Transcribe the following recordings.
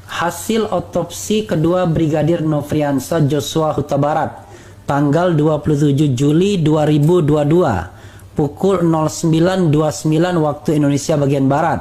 Hasil otopsi kedua Brigadir Nofriansah Joshua Huta Barat tanggal 27 Juli 2022 pukul 09.29 waktu Indonesia bagian Barat.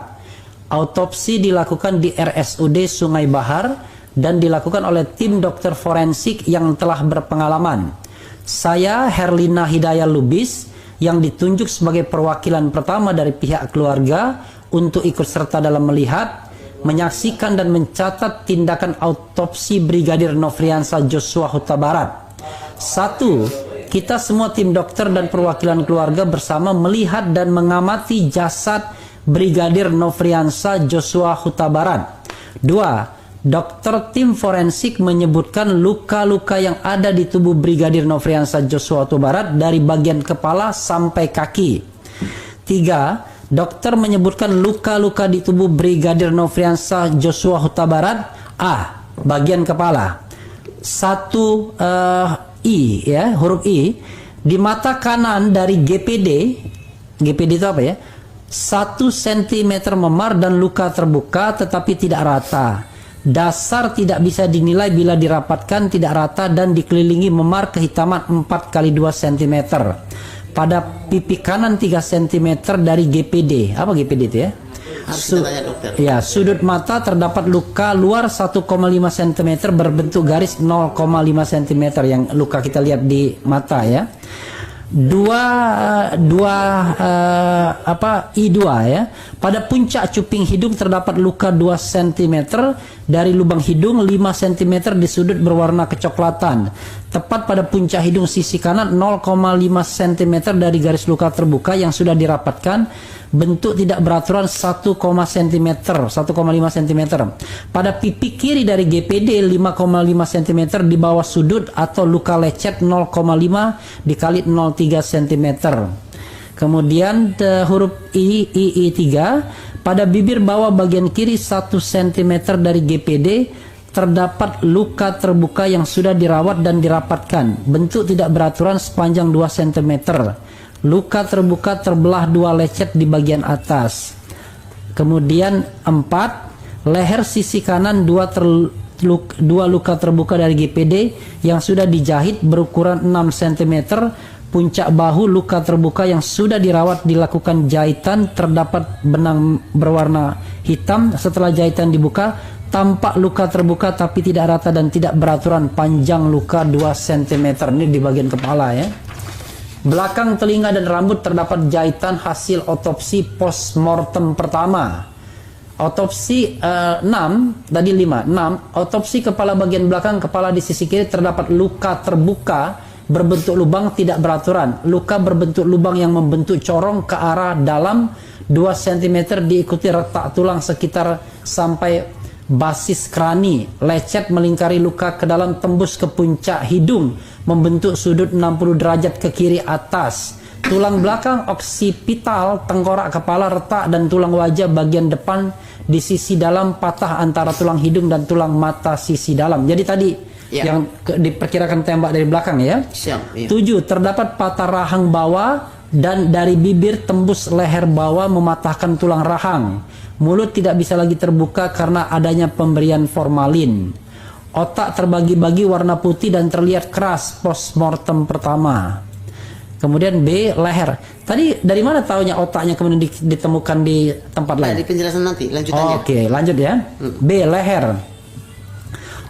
Autopsi dilakukan di RSUD Sungai Bahar dan dilakukan oleh tim dokter forensik yang telah berpengalaman. Saya Herlina Hidayah Lubis yang ditunjuk sebagai perwakilan pertama dari pihak keluarga untuk ikut serta dalam melihat, menyaksikan dan mencatat tindakan autopsi Brigadir Nofriansah Joshua Huta Barat. 1. Kita semua tim dokter dan perwakilan keluarga bersama melihat dan mengamati jasad Brigadir Nofriansah Joshua Huta Barat. 2. Dokter tim forensik menyebutkan luka-luka yang ada di tubuh Brigadir Nofriansah Joshua Huta Barat dari bagian kepala sampai kaki. 3. Dokter menyebutkan luka-luka di tubuh Brigadir Nofriansah Joshua Huta Barat. A. Bagian kepala. 1. I, ya, huruf I. Di mata kanan dari GPD. GPD itu apa ya? 1 cm memar dan luka terbuka tetapi tidak rata. Dasar tidak bisa dinilai bila dirapatkan, tidak rata dan dikelilingi memar kehitaman 4x2 cm. Pada pipi kanan 3 cm dari GPD. Apa GPD itu ya? Ya, sudut mata terdapat luka luar 1,5 cm berbentuk garis 0,5 cm yang luka kita lihat di mata ya. I2 ya. Pada puncak cuping hidung terdapat luka 2 cm dari lubang hidung, 5 cm di sudut berwarna kecoklatan. Tepat pada puncak hidung sisi kanan 0,5 cm dari garis luka terbuka yang sudah dirapatkan. Bentuk tidak beraturan 1,5 cm. Pada pipi kiri dari GPD 5,5 cm di bawah sudut atau luka lecet 0,5 dikali 0,3 cm. Kemudian huruf I3 pada bibir bawah bagian kiri 1 cm dari GPD terdapat luka terbuka yang sudah dirawat dan dirapatkan. Bentuk tidak beraturan sepanjang 2 cm. Luka terbuka terbelah 2 lecet di bagian atas. Kemudian 4. Leher sisi kanan 2 luka terbuka dari GPD yang sudah dijahit berukuran 6 cm. Puncak bahu luka terbuka yang sudah dirawat dilakukan jahitan, terdapat benang berwarna hitam. Setelah jahitan dibuka tampak luka terbuka tapi tidak rata dan tidak beraturan, panjang luka 2 cm. Ini di bagian kepala ya. Belakang telinga dan rambut terdapat jahitan hasil otopsi postmortem pertama. Otopsi 6, tadi 5, 6. Otopsi kepala bagian belakang kepala di sisi kiri terdapat luka terbuka berbentuk lubang tidak beraturan. Luka berbentuk lubang yang membentuk corong ke arah dalam 2 cm diikuti retak tulang sekitar sampai basis krani. Lecet melingkari luka ke dalam tembus ke puncak hidung membentuk sudut 60 derajat ke kiri atas. Tulang belakang oksipital tengkorak kepala retak dan tulang wajah bagian depan di sisi dalam patah antara tulang hidung dan tulang mata sisi dalam. Jadi tadi yang diperkirakan tembak dari belakang ya. 7. Terdapat patah rahang bawah dan dari bibir tembus leher bawah mematahkan tulang rahang. Mulut tidak bisa lagi terbuka karena adanya pemberian formalin. Otak terbagi-bagi warna putih dan terlihat keras postmortem pertama. Kemudian B. Leher. Tadi dari mana taunya otaknya kemudian ditemukan di tempat lain? Di penjelasan nanti lanjutannya. Oke, lanjut ya. B. Leher.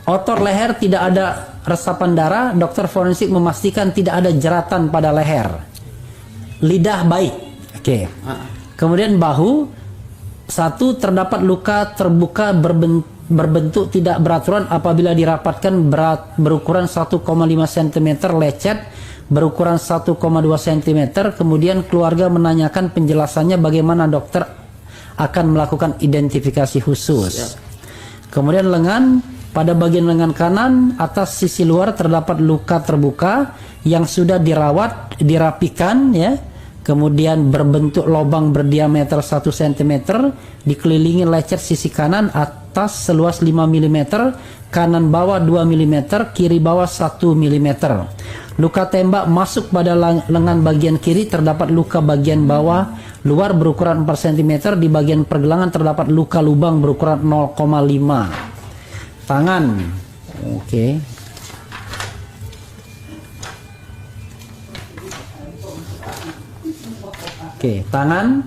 Otot leher tidak ada resapan darah. Dokter forensik memastikan tidak ada jeratan pada leher. Lidah baik. Oke. Kemudian bahu. 1. Terdapat luka terbuka berbentuk tidak beraturan apabila dirapatkan berukuran 1,5 cm lecet berukuran 1,2 cm. Kemudian keluarga menanyakan penjelasannya bagaimana dokter akan melakukan identifikasi khusus. Kemudian lengan. Pada bagian lengan kanan atas sisi luar terdapat luka terbuka yang sudah dirawat, dirapikan ya. Kemudian berbentuk lubang berdiameter 1 cm, dikelilingi lecet sisi kanan atas seluas 5 mm, kanan bawah 2 mm, kiri bawah 1 mm. Luka tembak masuk pada lengan bagian kiri, terdapat luka bagian bawah luar berukuran 4 cm, di bagian pergelangan terdapat luka lubang berukuran 0,5. Tangan. Oke. Oke, tangan.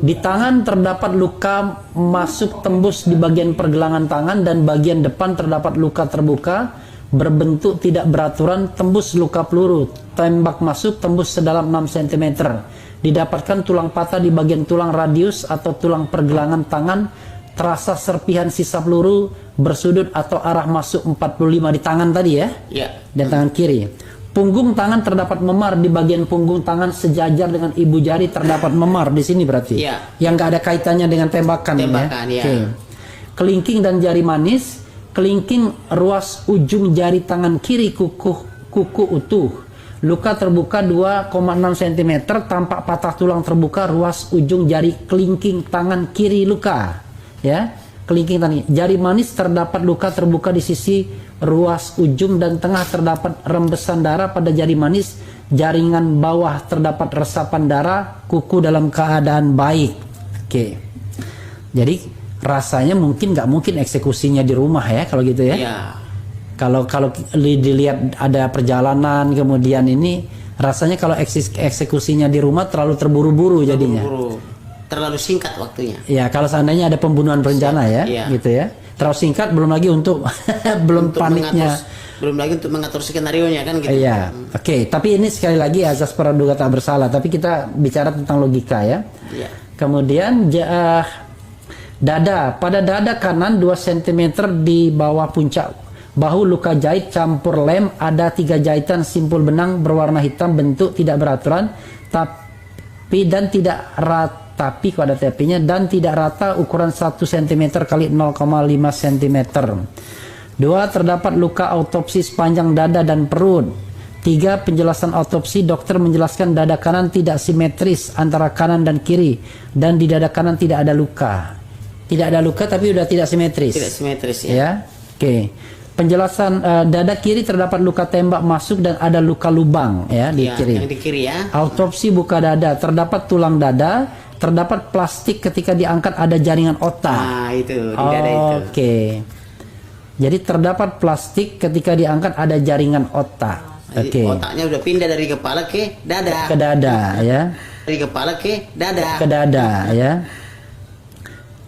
Di tangan terdapat luka masuk tembus di bagian pergelangan tangan dan bagian depan terdapat luka terbuka berbentuk tidak beraturan tembus luka peluru. Tembak masuk tembus sedalam 6 cm. Didapatkan tulang patah di bagian tulang radius atau tulang pergelangan tangan. Terasa serpihan sisa peluru bersudut atau arah masuk 45 di tangan tadi ya. Iya. Dan tangan kiri. Punggung tangan terdapat memar di bagian punggung tangan sejajar dengan ibu jari terdapat memar di sini berarti. Iya. Yang nggak ada kaitannya dengan tembakan, Tembakan, ya. ya. Oke. Kelingking dan jari manis. Kelingking ruas ujung jari tangan kiri kuku utuh. Luka terbuka 2,6 cm, tampak patah tulang terbuka ruas ujung jari kelingking tangan kiri luka. Ya, kelingking tangan. Jari manis terdapat luka terbuka di sisi ruas ujung dan tengah terdapat rembesan darah pada jari manis. Jaringan bawah terdapat resapan darah, kuku dalam keadaan baik. Oke. Jadi rasanya nggak mungkin eksekusinya di rumah ya kalau gitu ya. Iya. Kalau dilihat ada perjalanan kemudian ini rasanya kalau eksekusinya di rumah terlalu terburu-buru jadinya. Terlalu singkat waktunya. Ya, kalau seandainya ada pembunuhan berencana ya, Iya. gitu ya. Terlalu singkat, belum lagi untuk belum Untuk paniknya. belum lagi untuk mengatur skenario-nya kan gitu. Iya. Oke, tapi ini sekali lagi azas praduga tak bersalah, tapi kita bicara tentang logika ya. Iya. Kemudian dada, pada dada kanan 2 cm di bawah puncak bahu luka jahit campur lem, ada 3 jahitan simpul benang berwarna hitam bentuk tidak beraturan tapi kok ada tapinya dan tidak rata ukuran 1 cm kali 0,5 cm. 2. Terdapat luka autopsi sepanjang dada dan perut. 3. Penjelasan autopsi, dokter menjelaskan dada kanan tidak simetris antara kanan dan kiri dan di dada kanan tidak ada luka. Tidak ada luka tapi sudah tidak simetris. Tidak simetris ya. Ya. Oke. Penjelasan dada kiri terdapat luka tembak masuk dan ada luka lubang ya di kiri. Yang di kiri ya. Autopsi buka dada, terdapat tulang dada, terdapat plastik ketika diangkat ada jaringan otak. Nah, itu di dada itu. Oke. Jadi terdapat plastik ketika diangkat ada jaringan otak. Jadi Oke. otaknya udah pindah dari kepala ke dada. Ke dada ya. Dari kepala ke dada. Ke dada ya.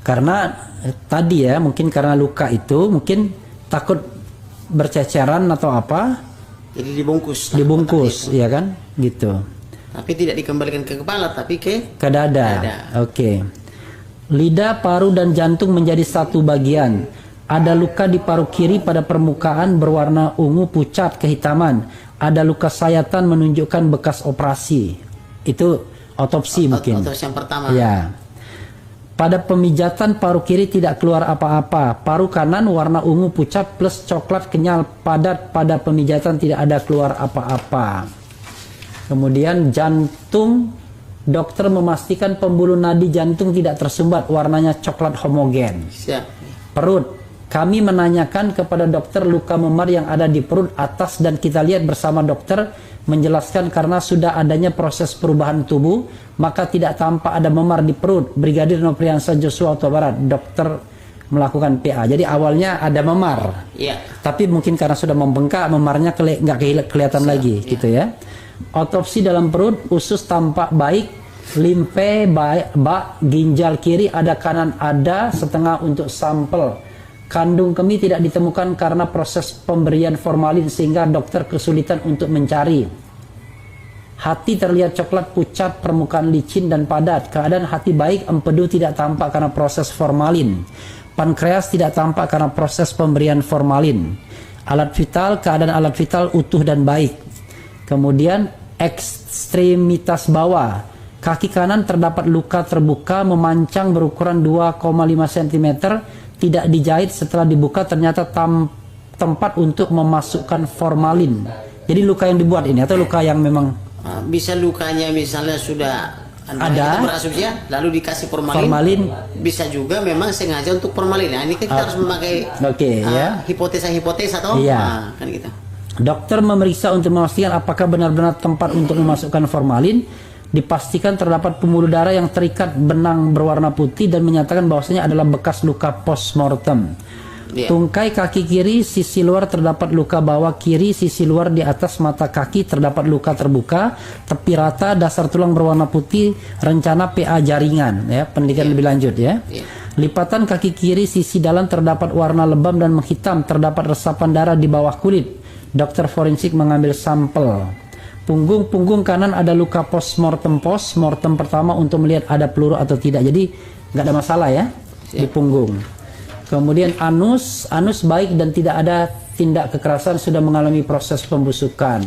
Karena tadi ya mungkin karena luka itu mungkin takut berceceran atau apa, Jadi dibungkus. dibungkus ya kan gitu. Tapi tidak dikembalikan ke kepala tapi ke Dada. dada. Oke. Lidah, paru dan jantung menjadi satu bagian. Ada luka di paru kiri pada permukaan berwarna ungu pucat kehitaman. Ada luka sayatan menunjukkan bekas operasi. Itu otopsi mungkin. Otopsi yang pertama. Ya. Pada pemijatan paru kiri tidak keluar apa-apa. Paru kanan warna ungu pucat plus coklat kenyal padat, pada pemijatan tidak ada keluar apa-apa. Kemudian jantung, dokter memastikan pembuluh nadi jantung tidak tersumbat, warnanya coklat homogen. Siap. Perut, kami menanyakan kepada dokter luka memar yang ada di perut atas dan kita lihat bersama dokter menjelaskan karena sudah adanya proses perubahan tubuh maka tidak tampak ada memar di perut. Brigadir Nopriansa Joshua Huta Barat, dokter melakukan PA. Jadi awalnya ada memar, Iya. tapi mungkin karena sudah membengkak memarnya nggak kelihatan lagi, gitu ya. Otopsi dalam perut, usus tampak baik, limfe bak, ginjal kiri ada kanan ada setengah untuk sampel. Kandung kemih tidak ditemukan karena proses pemberian formalin sehingga dokter kesulitan untuk mencari. Hati terlihat coklat pucat, permukaan licin dan padat. Keadaan hati baik, empedu tidak tampak karena proses formalin. Pankreas tidak tampak karena proses pemberian formalin. Alat vital, keadaan alat vital utuh dan baik. Kemudian ekstremitas bawah. Kaki kanan terdapat luka terbuka memancang berukuran 2,5 cm. Tidak dijahit, setelah dibuka ternyata tempat untuk memasukkan formalin. Jadi luka yang dibuat ini atau luka yang memang Bisa lukanya misalnya sudah ada berasumsi ya, lalu dikasih formalin. Bisa juga memang sengaja untuk formalin. Nah, ini kita harus memakai ya. hipotesa toh. Iya. Kan gitu. Dokter memeriksa untuk memastikan apakah benar-benar tempat untuk memasukkan formalin. Dipastikan terdapat pembuluh darah yang terikat benang berwarna putih dan menyatakan bahwasanya adalah bekas luka postmortem. Iya. Tungkai kaki kiri sisi luar terdapat luka bawah kiri sisi luar di atas mata kaki terdapat luka terbuka, tepi rata, dasar tulang berwarna putih, rencana PA jaringan ya, penelitian lebih lanjut ya. Iya. Lipatan kaki kiri sisi dalam terdapat warna lebam dan menghitam, terdapat resapan darah di bawah kulit. Dokter forensik mengambil sampel. Punggung kanan ada luka postmortem pertama untuk melihat ada peluru atau tidak. Jadi nggak ada masalah ya di punggung. Kemudian anus baik dan tidak ada tindak kekerasan, sudah mengalami proses pembusukan.